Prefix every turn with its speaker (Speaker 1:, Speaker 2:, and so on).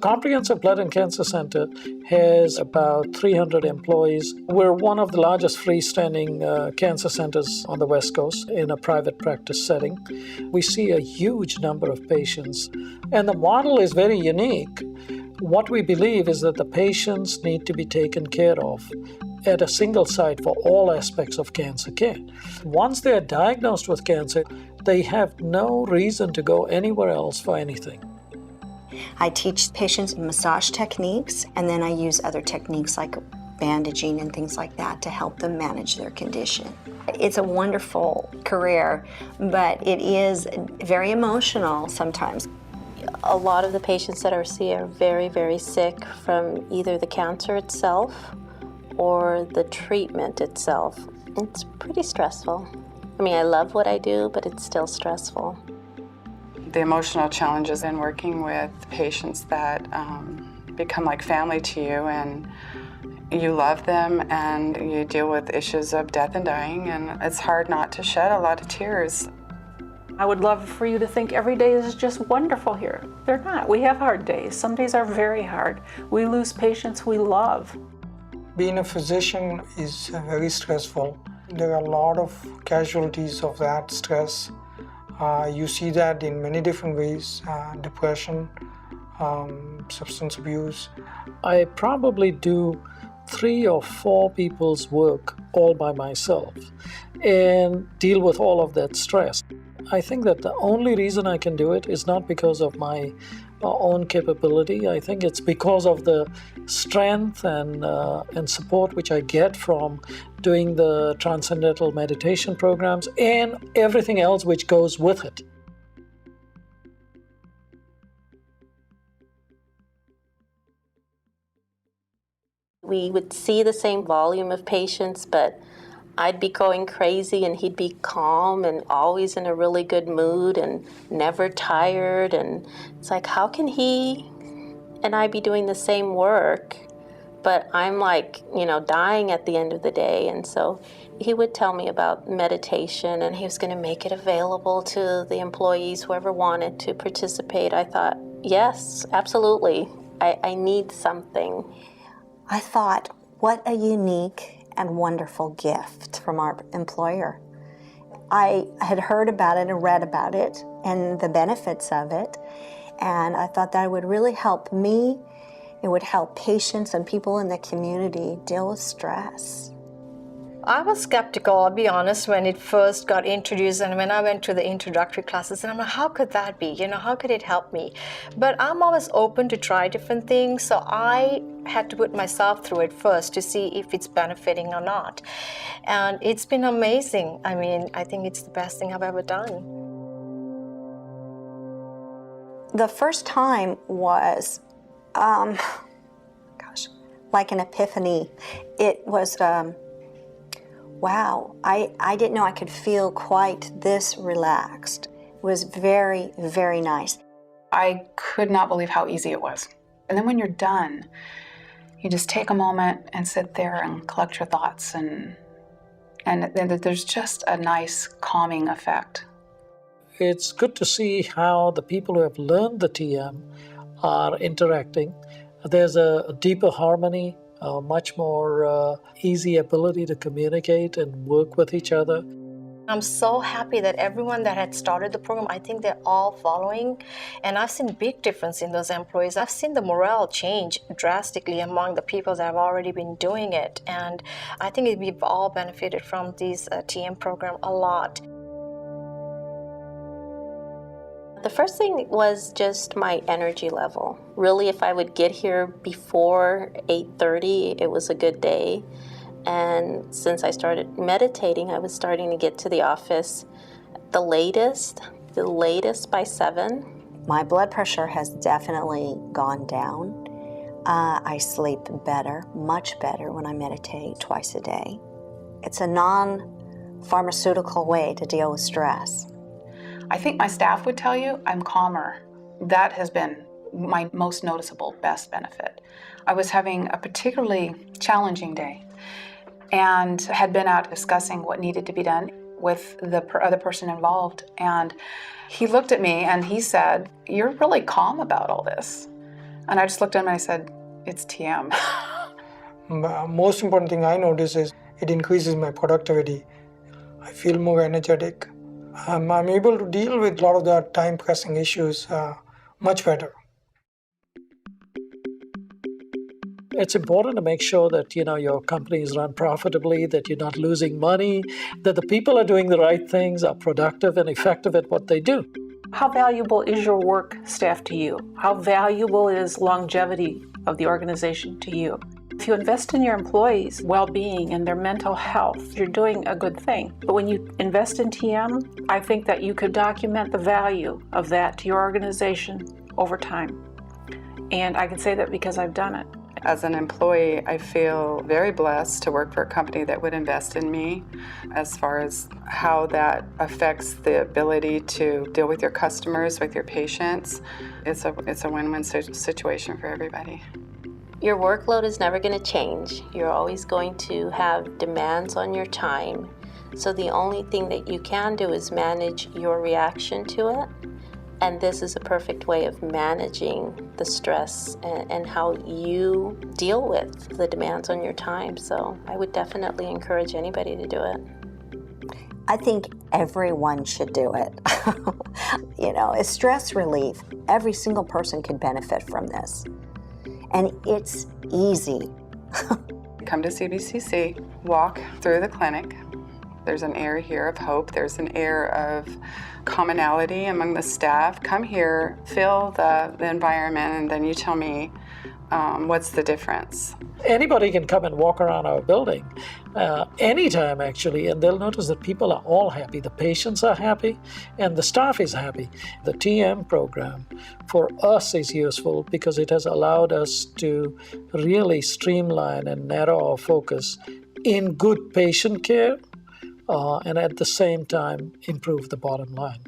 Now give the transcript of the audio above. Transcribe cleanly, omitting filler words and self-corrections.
Speaker 1: Comprehensive Blood and Cancer Center has about 300 employees. We're one of the largest freestanding cancer centers on the West Coast in a private practice setting. We see a huge number of patients, and the model is very unique. What we believe is that the patients need to be taken care of at a single site for all aspects of cancer care. Once they are diagnosed with cancer, they have no reason to go anywhere else for anything.
Speaker 2: I teach patients massage techniques, and then I use other techniques like bandaging and things like that to help them manage their condition. It's a wonderful career, but it is very emotional sometimes.
Speaker 3: A lot of the patients that I see are very, very sick from either the cancer itself or the treatment itself. It's pretty stressful. I mean, I love what I do, but it's still stressful.
Speaker 4: The emotional challenges in working with patients that become like family to you, and you love them and you deal with issues of death and dying, and it's hard not to shed a lot of tears.
Speaker 5: I would love for you to think every day is just wonderful here. They're not. We have hard days. Some days are very hard. We lose patients we love.
Speaker 6: Being a physician is very stressful. There are a lot of casualties of that stress. You see that in many different ways, depression, substance abuse.
Speaker 1: I probably do 3 or 4 people's work all by myself and deal with all of that stress. I think that the only reason I can do it is not because of my own capability. I think it's because of the strength and support which I get from doing the Transcendental meditation programs and everything else which goes with it.
Speaker 3: We would see the same volume of patients, but I'd be going crazy and he'd be calm and always in a really good mood and never tired. And it's like, how can he and I be doing the same work, but I'm like, dying at the end of the day? And so he would tell me about meditation, and he was going to make it available to the employees, whoever wanted to participate. I thought, yes, absolutely. I need something.
Speaker 2: I thought, what a unique and wonderful gift from our employer. I had heard about it and read about it and the benefits of it, and I thought that it would really help me. It would help patients and people in the community deal with stress.
Speaker 7: I was skeptical, I'll be honest, when it first got introduced and when I went to the introductory classes, and I'm like, how could that be? How could it help me? But I'm always open to try different things, so I had to put myself through it first to see if it's benefiting or not. And it's been amazing. I mean, I think it's the best thing I've ever done.
Speaker 2: The first time was, like an epiphany. It was, wow, I didn't know I could feel quite this relaxed. It was very, very nice.
Speaker 4: I could not believe how easy it was. And then when you're done, you just take a moment and sit there and collect your thoughts, and there's just a nice calming effect.
Speaker 1: It's good to see how the people who have learned the TM are interacting. There's a deeper harmony, a much more easy ability to communicate and work with each other.
Speaker 7: I'm so happy that everyone that had started the program, I think they're all following. And I've seen big difference in those employees. I've seen the morale change drastically among the people that have already been doing it. And I think we've all benefited from these TM program a lot.
Speaker 3: The first thing was just my energy level. Really, if I would get here before 8:30, it was a good day. And since I started meditating, I was starting to get to the office the latest by 7.
Speaker 2: My blood pressure has definitely gone down. I sleep better, much better when I meditate twice a day. It's a non-pharmaceutical way to deal with stress.
Speaker 4: I think my staff would tell you I'm calmer. That has been my most noticeable, best benefit. I was having a particularly challenging day and had been out discussing what needed to be done with the other person involved. And he looked at me and he said, "You're really calm about all this." And I just looked at him and I said, it's TM.
Speaker 6: Most important thing I notice is it increases my productivity. I feel more energetic. I'm able to deal with a lot of the time pressing issues much better.
Speaker 1: It's important to make sure that your company is run profitably, that you're not losing money, that the people are doing the right things, are productive and effective at what they do.
Speaker 5: How valuable is your work staff to you? How valuable is longevity of the organization to you? If you invest in your employees' well-being and their mental health, you're doing a good thing. But when you invest in TM, I think that you could document the value of that to your organization over time. And I can say that because I've done it.
Speaker 8: As an employee, I feel very blessed to work for a company that would invest in me. As far as how that affects the ability to deal with your customers, with your patients, it's a win-win situation for everybody.
Speaker 3: Your workload is never going to change. You're always going to have demands on your time. So the only thing that you can do is manage your reaction to it. And this is a perfect way of managing the stress and how you deal with the demands on your time. So I would definitely encourage anybody to do it.
Speaker 2: I think everyone should do it. It's stress relief. Every single person could benefit from this. And it's easy.
Speaker 8: Come to CBCC, walk through the clinic. There's an air here of hope. There's an air of commonality among the staff. Come here, feel the environment, and then you tell me what's the difference.
Speaker 1: Anybody can come and walk around our building anytime, actually, and they'll notice that people are all happy. The patients are happy, and the staff is happy. The TM program for us is useful because it has allowed us to really streamline and narrow our focus in good patient care, and at the same time improve the bottom line.